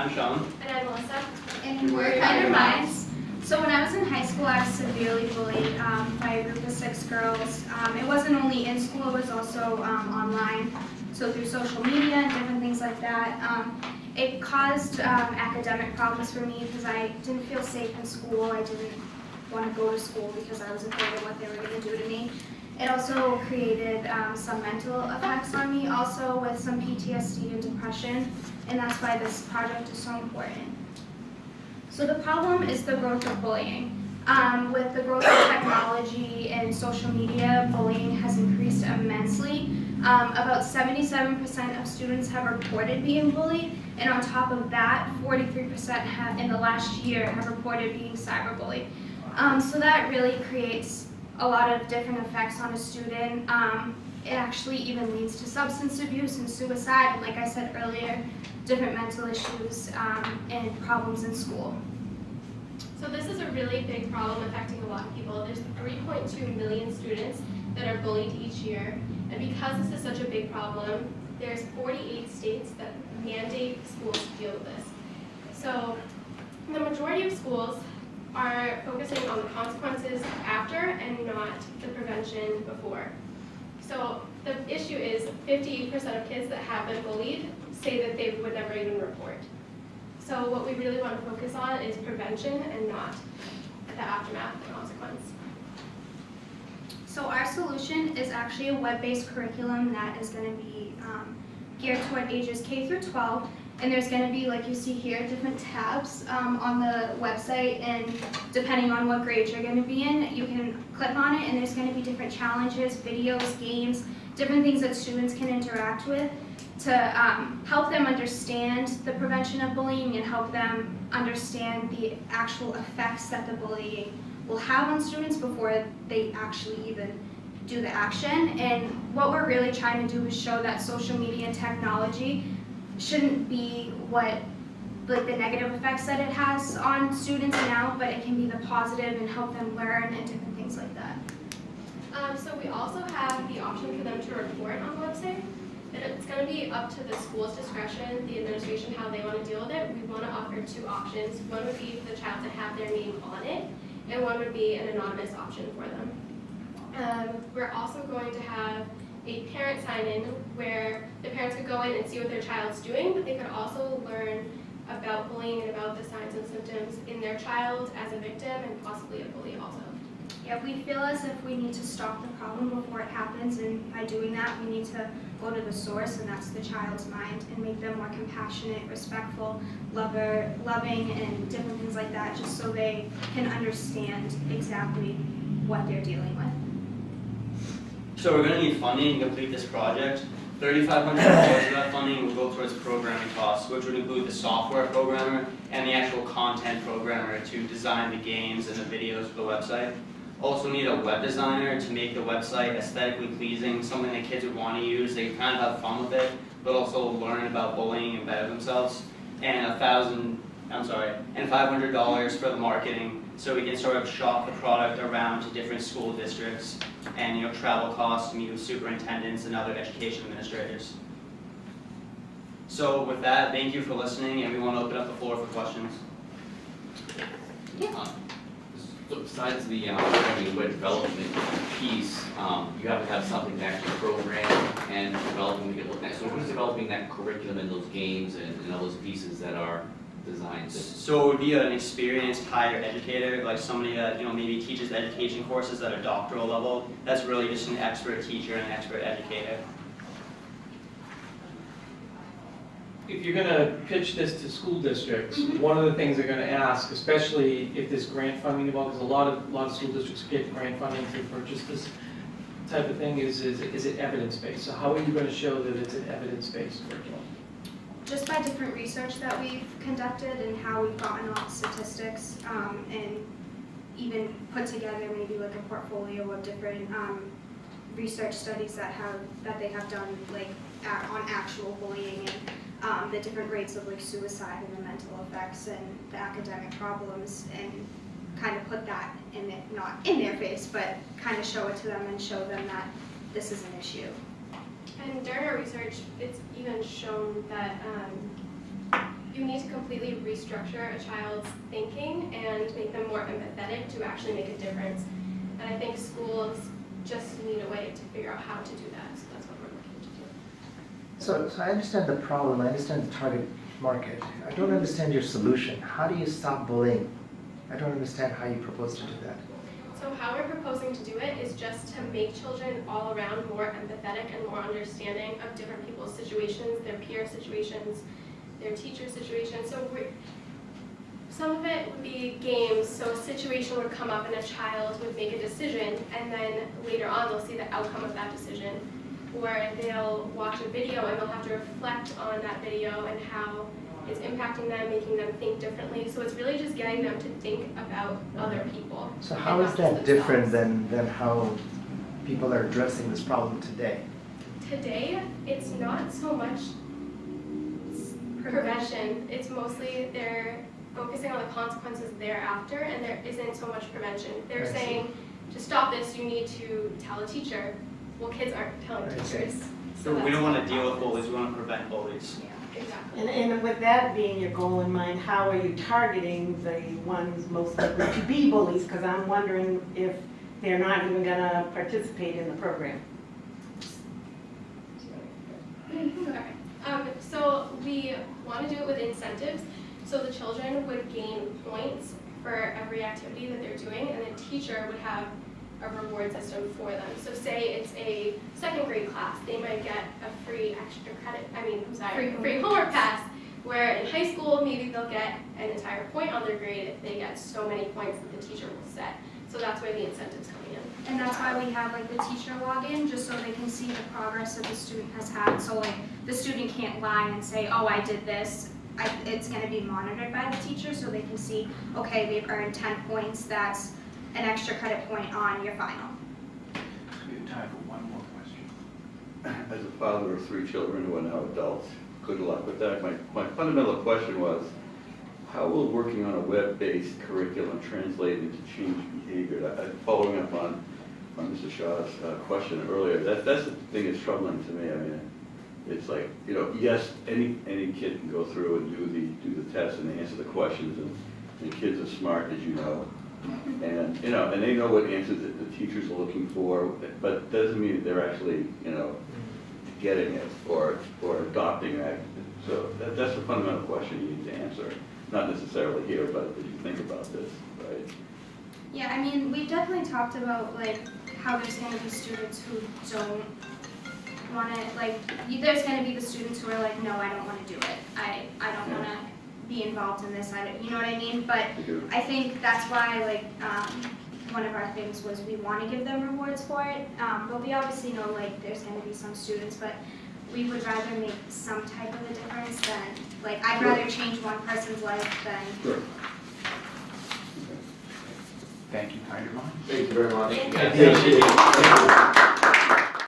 I'm Sean. And I'm Melissa. And we're Kinder Minds. So when I was in high school, I was severely bullied by a group of 6 girls. It wasn't only in school, it was also online, so through social media and different things like that. It caused academic problems for me because I didn't feel safe in school. I didn't want to go to school because I was afraid of what they were going to do to me. It also created some mental effects on me, also with some PTSD and depression, and that's why this project is so important. So the problem is the growth of bullying. With the growth of technology and social media, bullying has increased immensely. About 77% of students have reported being bullied, and on top of that, 43% in the last year have reported being cyberbullied. So that really creates a lot of different effects on a student. It actually even leads to substance abuse and suicide, and like I said earlier, different mental issues and problems in school. So this is a really big problem affecting a lot of people. There's 3.2 million students that are bullied each year, and because this is such a big problem, there's 48 states that mandate schools to deal with this. So the majority of schools are focusing on the consequences after and not the prevention before. So the issue is 58% of kids that have been bullied say that they would never even report. So what we really want to focus on is prevention and not the aftermath and consequence. So our solution is actually a web-based curriculum that is going to be geared toward ages K through 12. And there's going to be, like you see here, different tabs on the website, and depending on what grade you're going to be in, you can click on it, and there's going to be different challenges, videos, games, different things that students can interact with to help them understand the prevention of bullying and help them understand the actual effects that the bullying will have on students before they actually even do the action. And what we're really trying to do is show that social media and technology shouldn't be what, like, the negative effects that it has on students now, but it can be the positive and help them learn and different things like that. So we also have the option for them to report on the website. And it's going to be up to the school's discretion, the administration, how they want to deal with it. We want to offer 2 options. One would be for the child to have their name on it, and one would be an anonymous option for them. We're also going to have a parent sign-in where the parents could go in and see what their child's doing, but they could also learn about bullying and about the signs and symptoms in their child as a victim and possibly a bully also. Yeah, we feel as if we need to stop the problem before it happens, and by doing that, we need to go to the source, and that's the child's mind, and make them more compassionate, respectful, loving, and different things like that, just so they can understand exactly what they're dealing with. So we're going to need funding to complete this project. $3,500 of that funding will go towards programming costs, which would include the software programmer and the actual content programmer to design the games and the videos for the website. Also need a web designer to make the website aesthetically pleasing, something that kids would want to use. They can kind of have fun with it, but also learn about bullying and better themselves. And $500 for the marketing, so we can sort of shop the product around to different school districts, and travel costs to meet with superintendents and other education administrators. So with that, thank you for listening, and we want to open up the floor for questions. So besides the web development piece, you have to have something to actually program and develop and get looked at. So who's developing that curriculum and those games and all those pieces that are designed? So it would be an experienced higher educator, like somebody that maybe teaches education courses at a doctoral level. That's really just an expert teacher and an expert educator. If you're going to pitch this to school districts, one of the things they're going to ask, especially if there's grant funding involved, because a lot of school districts get grant funding to purchase this type of thing, is it evidence-based? So how are you going to show that it's an evidence-based curriculum? Just by different research that we've conducted and how we've gotten all the statistics, and even put together maybe like a portfolio of different research studies that they have done, like on actual bullying and the different rates of like suicide and the mental effects and the academic problems, and kind of put that in it, not in their face, but kind of show it to them and show them that this is an issue. And during our research, it's even shown that you need to completely restructure a child's thinking and make them more empathetic to actually make a difference. And I think schools just need a way to figure out how to do that, so that's what we're looking to do. So I understand the problem, I understand the target market. I don't understand your solution. How do you stop bullying? I don't understand how you propose to do that. So how we're proposing to do it is just to make children all around more empathetic and more understanding of different people's situations, their peer situations, their teacher situations. So some of it would be games, so a situation would come up and a child would make a decision, and then later on they'll see the outcome of that decision. Or they'll watch a video and they'll have to reflect on that video and how it's impacting them, making them think differently. So it's really just getting them to think about other people. So and how not is just that different themselves. than how people are addressing this problem today? Today, it's not so much prevention. It's mostly they're focusing on the consequences thereafter, and there isn't so much prevention. They're I see. saying, to stop this, you need to tell a teacher. Well, kids aren't telling I see. teachers. So we don't want to deal with bullies, we want to prevent bullies. Yeah, exactly. And with that being your goal in mind, how are you targeting the ones most likely to be bullies? Because I'm wondering if they're not even gonna participate in the program. Okay. So we want to do it with incentives. So the children would gain points for every activity that they're doing, and the teacher would have a reward system for them. So say it's a second grade class, they might get a free extra credit, free homework pass, where in high school, maybe they'll get an entire point on their grade if they get so many points that the teacher will set. So that's where the incentives coming in. And that's why we have like the teacher login, just so they can see the progress that the student has had. So like the student can't lie and say, oh, I did this. It's going to be monitored by the teacher, so they can see, okay, they've earned 10 points. That's an extra credit point on your final. We have time for one more question. As a father of 3 children who are now adults, good luck with that. My fundamental question was, how will working on a web-based curriculum translate into changed behavior? Following up on Mr. Shaw's question earlier, that's the thing that's troubling to me. I mean, it's like, you know, yes, any kid can go through and do the test and answer the questions, and kids are smart, as you know. And, you know, and they know what answers that the teachers are looking for, but it doesn't mean that they're actually, you know, getting it or adopting that. So that's the fundamental question you need to answer. Not necessarily here, but as you think about this, right? Yeah, I mean, we've definitely talked about like how there's going to be students who don't want to, like, there's going to be the students who are like, no, I don't want to do it. I don't want to be involved in this. You know what I mean? But I think that's why, like, one of our things was we want to give them rewards for it. But we obviously know, like, there's going to be some students, but we would rather make some type of a difference than, like, I'd rather change one person's life than. Sure. Thank you, Kinder Mind. Thank you very much. Thank you. Yeah, thank you.